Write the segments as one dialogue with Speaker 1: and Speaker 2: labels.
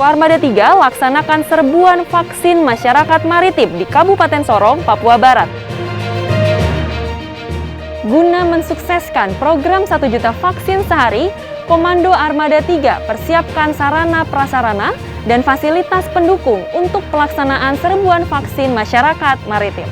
Speaker 1: Koarmada 3 laksanakan serbuan vaksin masyarakat maritim di Kabupaten Sorong, Papua Barat. Guna mensukseskan program 1 juta vaksin sehari, Komando Armada 3 persiapkan sarana prasarana dan fasilitas pendukung untuk pelaksanaan serbuan vaksin masyarakat maritim.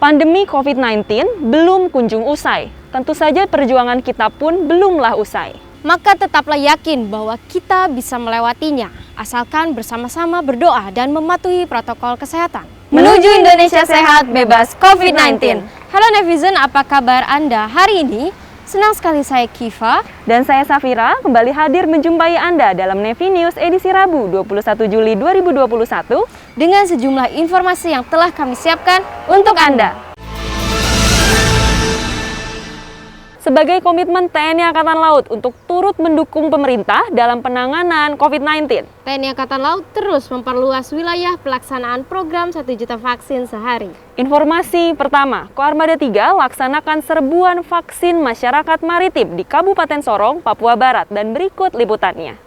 Speaker 1: Pandemi COVID-19 belum kunjung usai. Tentu saja perjuangan kita pun belumlah usai.
Speaker 2: Maka tetaplah yakin bahwa kita bisa melewatinya, asalkan bersama-sama berdoa dan mematuhi protokol kesehatan.
Speaker 1: Menuju Indonesia sehat, bebas COVID-19.
Speaker 2: Halo netizen, apa kabar Anda hari ini? Senang sekali saya Kiva
Speaker 1: dan saya Safira kembali hadir menjumpai Anda dalam Nevi News edisi Rabu 21 Juli 2021
Speaker 2: dengan sejumlah informasi yang telah kami siapkan
Speaker 1: untuk Anda. Sebagai komitmen TNI Angkatan Laut untuk turut mendukung pemerintah dalam penanganan COVID-19,
Speaker 2: TNI Angkatan Laut terus memperluas wilayah pelaksanaan program 1 juta vaksin sehari.
Speaker 1: Informasi pertama, Koarmada 3 laksanakan serbuan vaksin masyarakat maritim di Kabupaten Sorong, Papua Barat, dan berikut liputannya.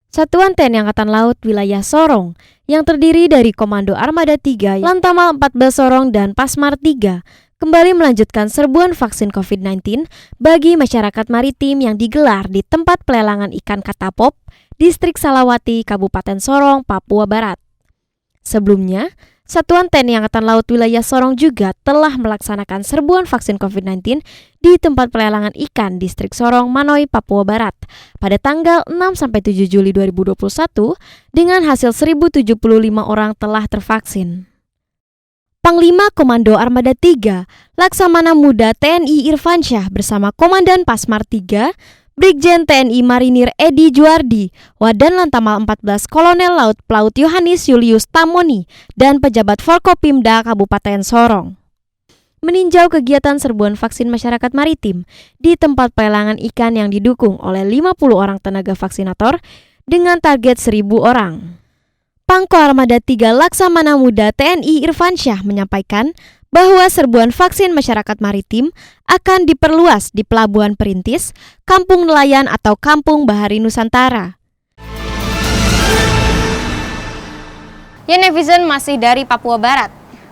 Speaker 2: Satuan TNI Angkatan Laut wilayah Sorong yang terdiri dari Komando Armada 3, Lantamal 14 Sorong, dan Pasmar 3 kembali melanjutkan serbuan vaksin COVID-19 bagi masyarakat maritim yang digelar di tempat pelelangan ikan Katapop, Distrik Salawati, Kabupaten Sorong, Papua Barat. Sebelumnya, Satuan TNI Angkatan Laut wilayah Sorong juga telah melaksanakan serbuan vaksin COVID-19 di tempat pelelangan ikan Distrik Sorong, Manoy, Papua Barat pada tanggal 6-7 Juli 2021 dengan hasil 1.075 orang telah tervaksin. Panglima Komando Armada 3, Laksamana Muda TNI Irfansyah bersama Komandan Pasmar 3, Brigjen TNI Marinir Edi Juardi, Wadan Lantamal 14 Kolonel Laut Pelaut Yohanes Julius Tamoni, dan pejabat Forkopimda Kabupaten Sorong meninjau kegiatan serbuan vaksin masyarakat maritim di tempat pelelangan ikan yang didukung oleh 50 orang tenaga vaksinator dengan target 1.000 orang. Pangko Armada 3 Laksamana Muda TNI Irfansyah menyampaikan bahwa serbuan vaksin masyarakat maritim akan diperluas di Pelabuhan Perintis, Kampung Nelayan atau Kampung Bahari Nusantara. Ya netizen, masih dari Papua Barat.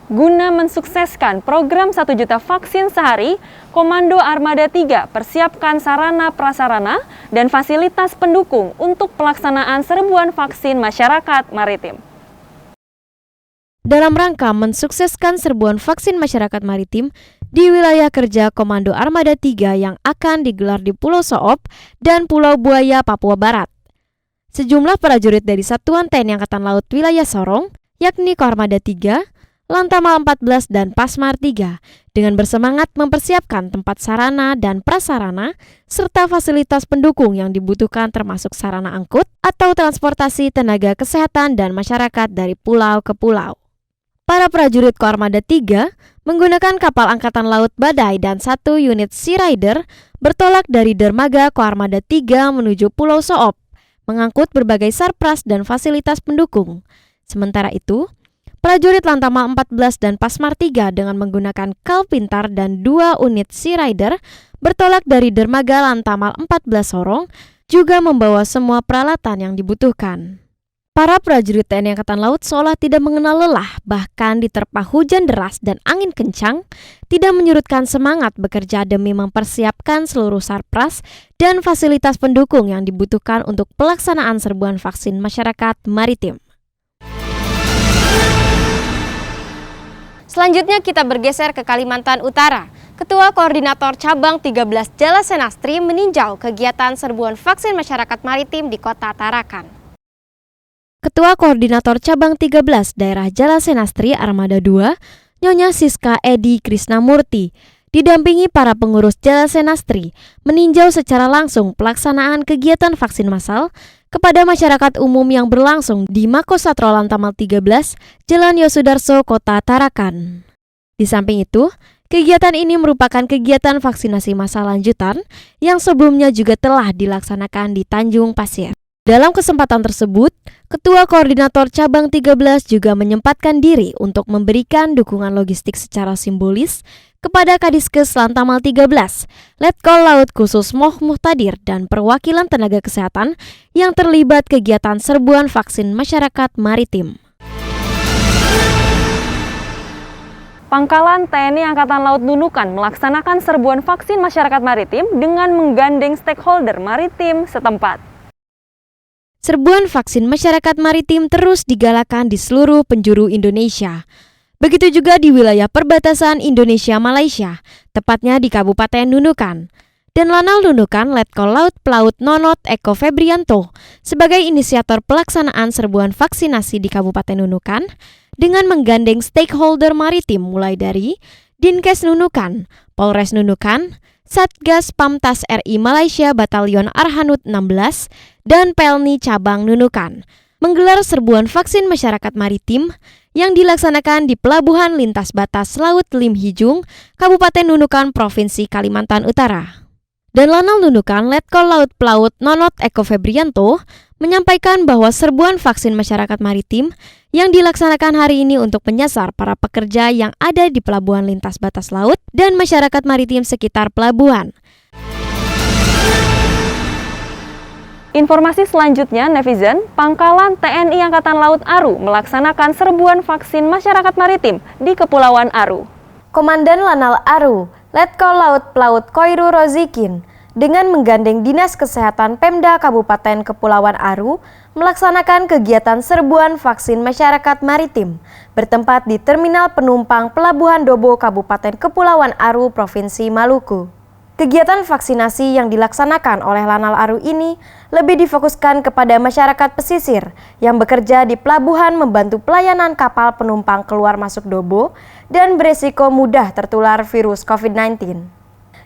Speaker 1: Guna mensukseskan program 1 juta vaksin sehari, Komando Armada 3 persiapkan sarana prasarana dan fasilitas pendukung untuk pelaksanaan serbuan vaksin masyarakat maritim.
Speaker 2: Dalam rangka mensukseskan serbuan vaksin masyarakat maritim di wilayah kerja Komando Armada 3 yang akan digelar di Pulau Soop dan Pulau Buaya, Papua Barat, sejumlah prajurit dari Satuan TNI Angkatan Laut wilayah Sorong, yakni Koarmada 3, Lantamal 14, dan Pasmar 3 dengan bersemangat mempersiapkan tempat sarana dan prasarana serta fasilitas pendukung yang dibutuhkan termasuk sarana angkut atau transportasi tenaga kesehatan dan masyarakat dari pulau ke pulau. Para prajurit Koarmada 3 menggunakan kapal Angkatan Laut Badai dan 1 unit Sea Rider bertolak dari dermaga Koarmada 3 menuju Pulau Soop, mengangkut berbagai sarpras dan fasilitas pendukung. Sementara itu, prajurit Lantamal 14 dan Pasmar 3 dengan menggunakan kal pintar dan 2 unit Sea Rider bertolak dari dermaga Lantamal 14 Sorong juga membawa semua peralatan yang dibutuhkan. Para prajurit TNI Angkatan Laut seolah tidak mengenal lelah, bahkan diterpa hujan deras dan angin kencang, tidak menyurutkan semangat bekerja demi mempersiapkan seluruh sarpras dan fasilitas pendukung yang dibutuhkan untuk pelaksanaan serbuan vaksin masyarakat maritim. Selanjutnya kita bergeser ke Kalimantan Utara. Ketua Koordinator Cabang 13 Jala Senastri meninjau kegiatan serbuan vaksin masyarakat maritim di Kota Tarakan. Ketua Koordinator Cabang 13 Daerah Jala Senastri Armada 2, Nyonya Siska Edi Krisnamurti, didampingi para pengurus Jala Senastri, meninjau secara langsung pelaksanaan kegiatan vaksin massal kepada masyarakat umum yang berlangsung di Makosatro Lantamal 13, Jalan Yosudarso, Kota Tarakan. Di samping itu, Kegiatan ini merupakan kegiatan vaksinasi massa lanjutan yang sebelumnya juga telah dilaksanakan di Tanjung Pasir. Dalam kesempatan tersebut, Ketua Koordinator Cabang 13 juga menyempatkan diri untuk memberikan dukungan logistik secara simbolis kepada Kadiskes Lantamal 13, Letkol Laut Khusus Moh Muhtadir, dan perwakilan tenaga kesehatan yang terlibat kegiatan serbuan vaksin masyarakat maritim.
Speaker 1: Pangkalan TNI Angkatan Laut Nunukan melaksanakan serbuan vaksin masyarakat maritim dengan menggandeng stakeholder maritim setempat.
Speaker 2: Serbuan vaksin masyarakat maritim terus digalakan di seluruh penjuru Indonesia. Begitu juga di wilayah perbatasan Indonesia-Malaysia, tepatnya di Kabupaten Nunukan. Dan Lanal Nunukan Letkol Laut Pelaut Nonot Eko Febrianto sebagai inisiator pelaksanaan serbuan vaksinasi di Kabupaten Nunukan dengan menggandeng stakeholder maritim mulai dari Dinkes Nunukan, Polres Nunukan, Satgas Pamtas RI Malaysia Batalion Arhanud 16, dan Pelni Cabang Nunukan menggelar serbuan vaksin masyarakat maritim yang dilaksanakan di Pelabuhan Lintas Batas Laut Lim Hijung, Kabupaten Nunukan, Provinsi Kalimantan Utara. Dan Lanal Nunukan Letkol Laut Pelaut Nonot Eko Febrianto menyampaikan bahwa serbuan vaksin masyarakat maritim yang dilaksanakan hari ini untuk menyasar para pekerja yang ada di Pelabuhan Lintas Batas Laut dan masyarakat maritim sekitar pelabuhan.
Speaker 1: Informasi selanjutnya, netizen, Pangkalan TNI Angkatan Laut Aru melaksanakan serbuan vaksin masyarakat maritim di Kepulauan Aru.
Speaker 2: Komandan Lanal Aru, Letkol Laut Pelaut Koiru Rozikin, dengan menggandeng Dinas Kesehatan Pemda Kabupaten Kepulauan Aru, melaksanakan kegiatan serbuan vaksin masyarakat maritim bertempat di Terminal Penumpang Pelabuhan Dobo Kabupaten Kepulauan Aru, Provinsi Maluku. Kegiatan vaksinasi yang dilaksanakan oleh Lanal Aru ini lebih difokuskan kepada masyarakat pesisir yang bekerja di pelabuhan membantu pelayanan kapal penumpang keluar masuk Dobo dan beresiko mudah tertular virus COVID-19.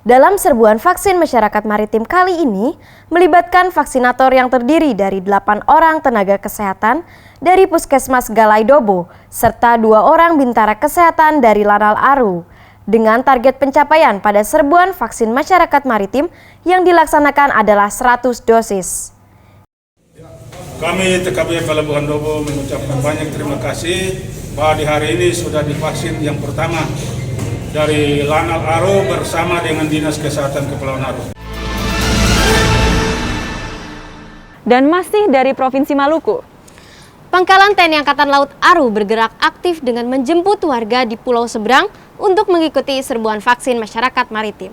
Speaker 2: Dalam serbuan vaksin masyarakat maritim kali ini melibatkan vaksinator yang terdiri dari 8 orang tenaga kesehatan dari Puskesmas Galai Dobo serta 2 orang bintara kesehatan dari Lanal Aru. Dengan target pencapaian pada serbuan vaksin masyarakat maritim yang dilaksanakan adalah 100 dosis.
Speaker 3: Kami TKP Pelabuhan Dobo mengucapkan banyak terima kasih bahwa di hari ini sudah divaksin yang pertama dari Lanal Aru bersama dengan Dinas Kesehatan Kepulauan Aru.
Speaker 1: Dan masih dari Provinsi Maluku,
Speaker 2: Pangkalan TNI Angkatan Laut Aru bergerak aktif dengan menjemput warga di pulau seberang untuk mengikuti serbuan vaksin masyarakat maritim.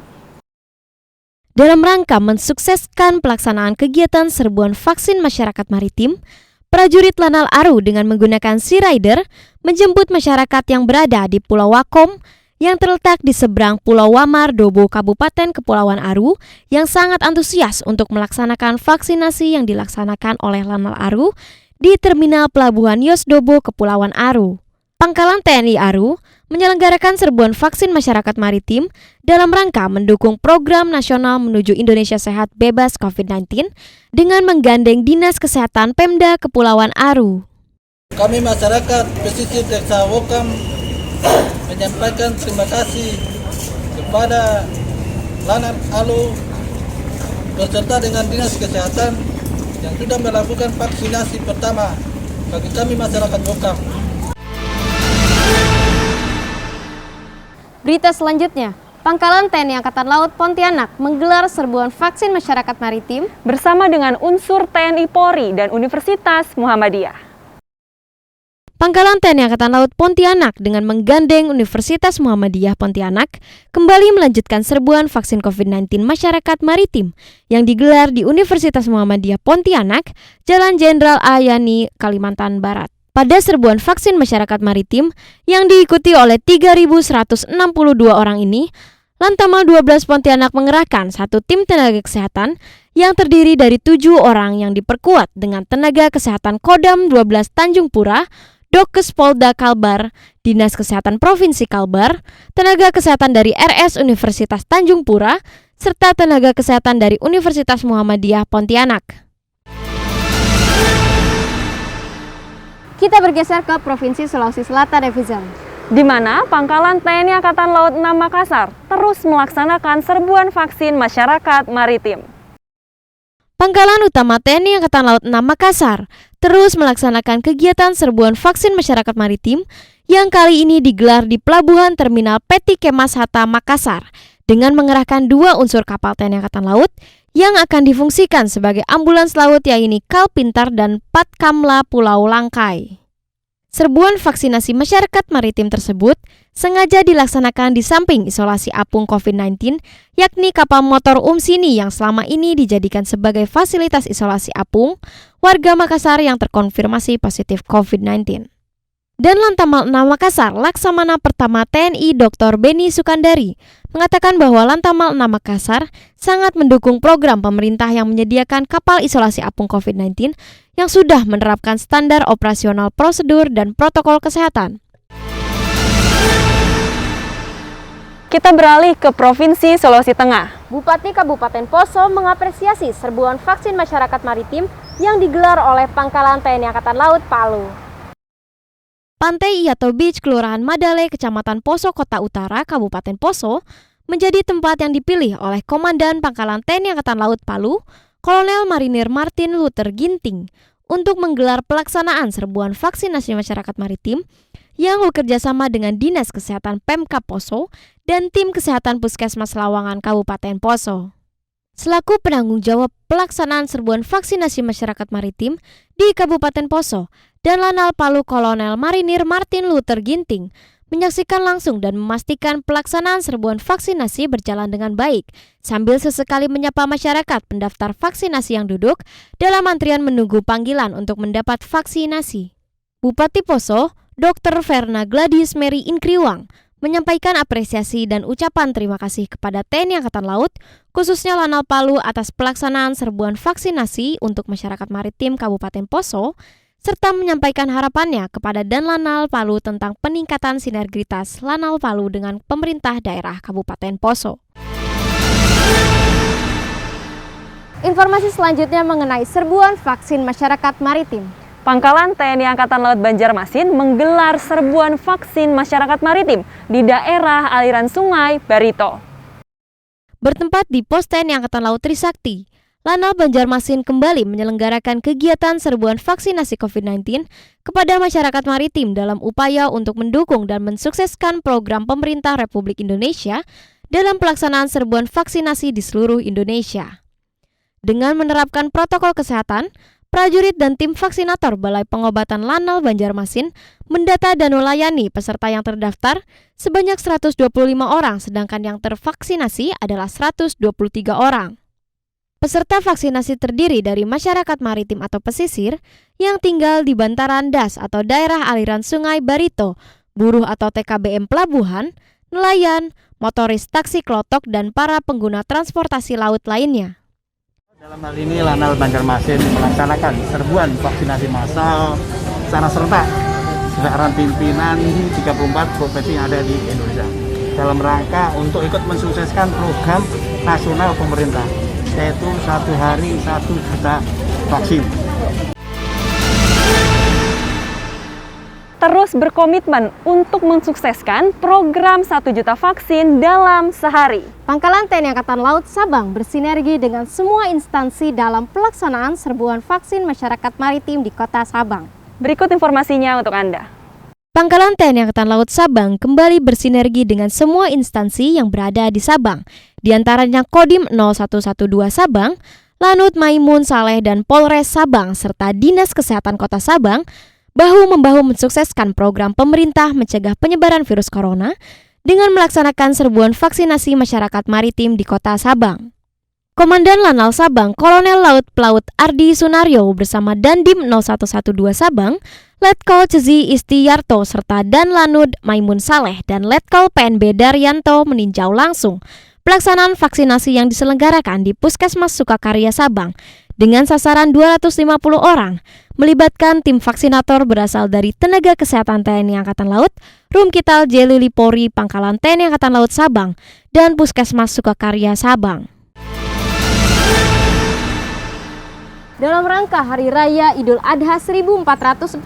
Speaker 2: Dalam rangka mensukseskan pelaksanaan kegiatan serbuan vaksin masyarakat maritim, prajurit Lanal Aru dengan menggunakan Sea Rider menjemput masyarakat yang berada di Pulau Wakom yang terletak di seberang Pulau Wamar, Dobo, Kabupaten Kepulauan Aru yang sangat antusias untuk melaksanakan vaksinasi yang dilaksanakan oleh Lanal Aru di Terminal Pelabuhan Yos Dobo, Kepulauan Aru. Pangkalan TNI Aru menyelenggarakan serbuan vaksin masyarakat maritim dalam rangka mendukung program nasional menuju Indonesia Sehat Bebas COVID-19 dengan menggandeng Dinas Kesehatan Pemda Kepulauan Aru.
Speaker 4: Kami masyarakat pesisir Desa Wokam menyampaikan terima kasih kepada Lanal Aru beserta dengan Dinas Kesehatan yang sudah melakukan vaksinasi pertama bagi kami masyarakat Wokam.
Speaker 2: Berita selanjutnya, Pangkalan TNI Angkatan Laut Pontianak menggelar serbuan vaksin masyarakat maritim
Speaker 1: bersama dengan unsur TNI Polri dan Universitas Muhammadiyah.
Speaker 2: Pangkalan TNI Angkatan Laut Pontianak dengan menggandeng Universitas Muhammadiyah Pontianak kembali melanjutkan serbuan vaksin COVID-19 masyarakat maritim yang digelar di Universitas Muhammadiyah Pontianak, Jalan Jenderal Ayani, Kalimantan Barat. Pada serbuan vaksin masyarakat maritim yang diikuti oleh 3.162 orang ini, Lantamal 12 Pontianak mengerahkan 1 tim tenaga kesehatan yang terdiri dari 7 orang yang diperkuat dengan tenaga kesehatan Kodam 12 Tanjung Pura, Dokes Polda Kalbar, Dinas Kesehatan Provinsi Kalbar, tenaga kesehatan dari RS Universitas Tanjung Pura, serta tenaga kesehatan dari Universitas Muhammadiyah Pontianak. Kita bergeser ke Provinsi Sulawesi Selatan, netizen.
Speaker 1: di mana Pangkalan TNI Angkatan Laut 6 Makassar terus melaksanakan serbuan vaksin masyarakat maritim.
Speaker 2: Pangkalan Utama TNI Angkatan Laut 6 Makassar terus melaksanakan kegiatan serbuan vaksin masyarakat maritim yang kali ini digelar di Pelabuhan Terminal Peti Kemas Hatta Makassar dengan mengerahkan 2 unsur kapal TNI Angkatan Laut yang akan difungsikan sebagai ambulans laut, yaitu Kal Pintar dan Patkamla Pulau Langkai. Serbuan vaksinasi masyarakat maritim tersebut sengaja dilaksanakan di samping isolasi apung COVID-19, yakni kapal motor Umsini yang selama ini dijadikan sebagai fasilitas isolasi apung warga Makassar yang terkonfirmasi positif COVID-19. Dan Lantamal 6 Makassar, Laksamana Pertama TNI Dr. Beni Sukandari, mengatakan bahwa Lantamal 6 Makassar sangat mendukung program pemerintah yang menyediakan kapal isolasi apung COVID-19 yang sudah menerapkan standar operasional prosedur dan protokol kesehatan.
Speaker 1: Kita beralih ke Provinsi Sulawesi Tengah.
Speaker 5: Bupati Kabupaten Poso mengapresiasi serbuan vaksin masyarakat maritim yang digelar oleh Pangkalan TNI Angkatan Laut Palu.
Speaker 2: Pantai Iato Beach, Kelurahan Madale, Kecamatan Poso, Kota Utara, Kabupaten Poso, menjadi tempat yang dipilih oleh Komandan Pangkalan TNI Angkatan Laut Palu, Kolonel Marinir Martin Luther Ginting, untuk menggelar pelaksanaan serbuan vaksinasi masyarakat maritim yang bekerjasama dengan Dinas Kesehatan Pemkab Poso dan Tim Kesehatan Puskesmas Lawangan Kabupaten Poso. Selaku penanggung jawab pelaksanaan serbuan vaksinasi masyarakat maritim di Kabupaten Poso, dan Lanal Palu Kolonel Marinir Martin Luther Ginting menyaksikan langsung dan memastikan pelaksanaan serbuan vaksinasi berjalan dengan baik, sambil sesekali menyapa masyarakat pendaftar vaksinasi yang duduk dalam antrian menunggu panggilan untuk mendapat vaksinasi. Bupati Poso, Dr. Verna Gladys Mary Inkriwang, menyampaikan apresiasi dan ucapan terima kasih kepada TNI Angkatan Laut, khususnya Lanal Palu atas pelaksanaan serbuan vaksinasi untuk masyarakat maritim Kabupaten Poso, serta menyampaikan harapannya kepada Danlanal Palu tentang peningkatan sinergitas Lanal Palu dengan pemerintah daerah Kabupaten Poso.
Speaker 5: Informasi selanjutnya mengenai serbuan vaksin masyarakat maritim.
Speaker 1: Pangkalan TNI Angkatan Laut Banjarmasin menggelar serbuan vaksin masyarakat maritim di daerah aliran sungai Barito.
Speaker 2: Bertempat di Pos TNI Angkatan Laut Trisakti, Lanal Banjarmasin kembali menyelenggarakan kegiatan serbuan vaksinasi COVID-19 kepada masyarakat maritim dalam upaya untuk mendukung dan mensukseskan program pemerintah Republik Indonesia dalam pelaksanaan serbuan vaksinasi di seluruh Indonesia. Dengan menerapkan protokol kesehatan, prajurit dan tim vaksinator Balai Pengobatan Lanal Banjarmasin mendata dan melayani peserta yang terdaftar sebanyak 125 orang, sedangkan yang tervaksinasi adalah 123 orang. Peserta vaksinasi terdiri dari masyarakat maritim atau pesisir yang tinggal di bantaran das atau daerah aliran sungai Barito, buruh atau TKBM pelabuhan, nelayan, motoris taksi klotok, dan para pengguna transportasi laut lainnya.
Speaker 6: Dalam hal ini Lanal Banjarmasin melaksanakan serbuan vaksinasi massal secara serentak sesuai arahan pimpinan 34 provinsi yang ada di Indonesia dalam rangka untuk ikut mensukseskan program nasional pemerintah, yaitu 1 hari 1 juta vaksin.
Speaker 1: Terus berkomitmen untuk mensukseskan program 1 juta vaksin dalam sehari.
Speaker 5: Pangkalan TNI Angkatan Laut Sabang bersinergi dengan semua instansi dalam pelaksanaan serbuan vaksin masyarakat maritim di Kota Sabang.
Speaker 1: Berikut informasinya untuk Anda.
Speaker 2: Pangkalan TNI Angkatan Laut Sabang kembali bersinergi dengan semua instansi yang berada di Sabang, di antaranya Kodim 0112 Sabang, Lanut Maimun Saleh dan Polres Sabang, serta Dinas Kesehatan Kota Sabang, bahu-membahu mensukseskan program pemerintah mencegah penyebaran virus corona dengan melaksanakan serbuan vaksinasi masyarakat maritim di Kota Sabang. Komandan Lanal Sabang, Kolonel Laut Pelaut Ardi Sunaryo bersama Dandim 0112 Sabang, Letkol Cezi Istiyarto serta Danlanud Maimun Saleh dan Letkol PNB Daryanto meninjau langsung pelaksanaan vaksinasi yang diselenggarakan di Puskesmas Sukakarya Sabang dengan sasaran 250 orang, melibatkan tim vaksinator berasal dari Tenaga Kesehatan TNI Angkatan Laut, Rumkital Jelili Polri Pangkalan TNI Angkatan Laut Sabang, dan Puskesmas Sukakarya Sabang.
Speaker 5: Dalam rangka Hari Raya Idul Adha 1442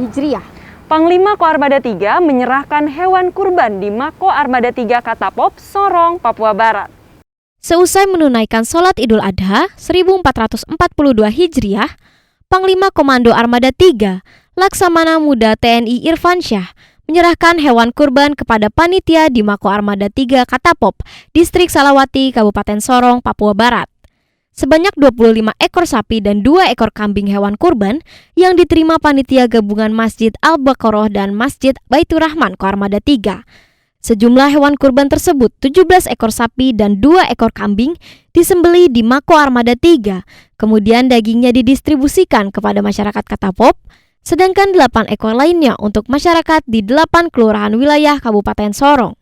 Speaker 5: Hijriah,
Speaker 1: Panglima Koarmada 3 menyerahkan hewan kurban di Mako Armada 3 Katapop, Sorong, Papua Barat.
Speaker 2: Seusai menunaikan sholat Idul Adha 1442 Hijriah, Panglima Komando Armada 3, Laksamana Muda TNI Irfansyah, menyerahkan hewan kurban kepada panitia di Mako Armada 3 Katapop, Distrik Salawati, Kabupaten Sorong, Papua Barat. Sebanyak 25 ekor sapi dan 2 ekor kambing hewan kurban yang diterima panitia gabungan Masjid Al-Baqarah dan Masjid Baitur Rahman Koarmada 3. Sejumlah hewan kurban tersebut, 17 ekor sapi dan 2 ekor kambing, disembelih di Mako Armada 3. Kemudian dagingnya didistribusikan kepada masyarakat Katapop, sedangkan 8 ekor lainnya untuk masyarakat di 8 kelurahan wilayah Kabupaten Sorong.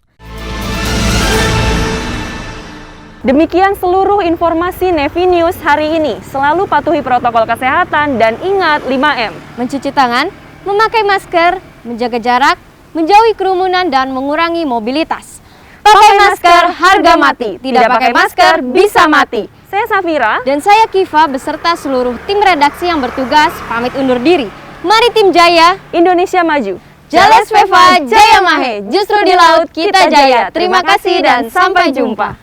Speaker 1: Demikian seluruh informasi Nevi News hari ini. Selalu patuhi protokol kesehatan dan ingat 5M.
Speaker 5: Mencuci tangan, memakai masker, menjaga jarak, menjauhi kerumunan dan mengurangi mobilitas. Pakai masker, harga mati. Tidak pakai masker, bisa mati.
Speaker 1: Saya Safira.
Speaker 5: Dan saya Kiva beserta seluruh tim redaksi yang bertugas pamit undur diri. Mari tim Jaya,
Speaker 1: Indonesia Maju.
Speaker 5: Jales Veva, Jaya Mahe. Justru di laut kita jaya. Terima kasih dan sampai jumpa.